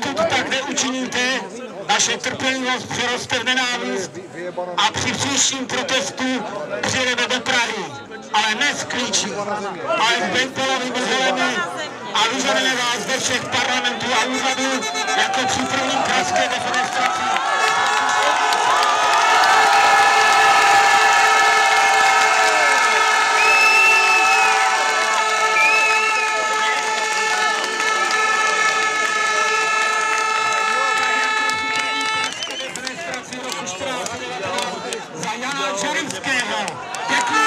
Pokud tak neučiníte, naše trpělivost přeroste v nenávist a při příštím protestu přijedeme do Prahy. Ale ne s klíči, ale s bejpelovými zelemi a vyženeme vás ze všech parlamentů a úřadů jako při první pražské defenestraci. Za Jana Žarivského. Děkuji.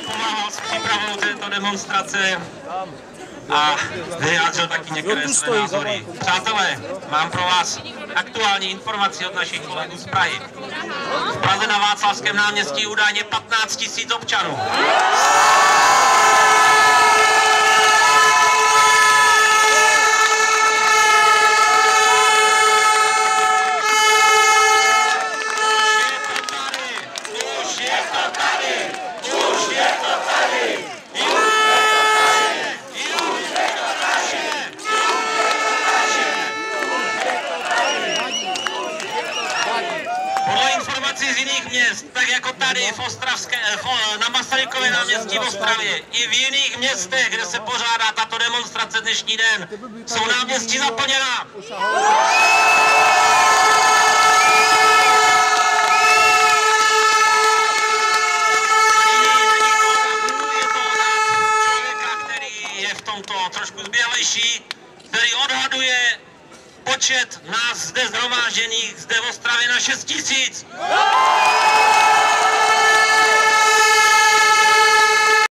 Pomáhal s přípravou této demonstrace a vyjádřil taky některé své názory. Přátelé, mám pro vás aktuální informaci od našich kolegů z Prahy. V Praze na Václavském náměstí údajně 15 000 občanů. Podle informací z jiných měst, tak jako tady na Masarykově náměstí v Ostravě, i v jiných městech, kde se pořádá tato demonstrace dnešní den, jsou náměstí zaplněná. Je v tomto trošku zběhlejší, který odhaduje počet nás zde shromážděných zde v Ostravě na 6 000.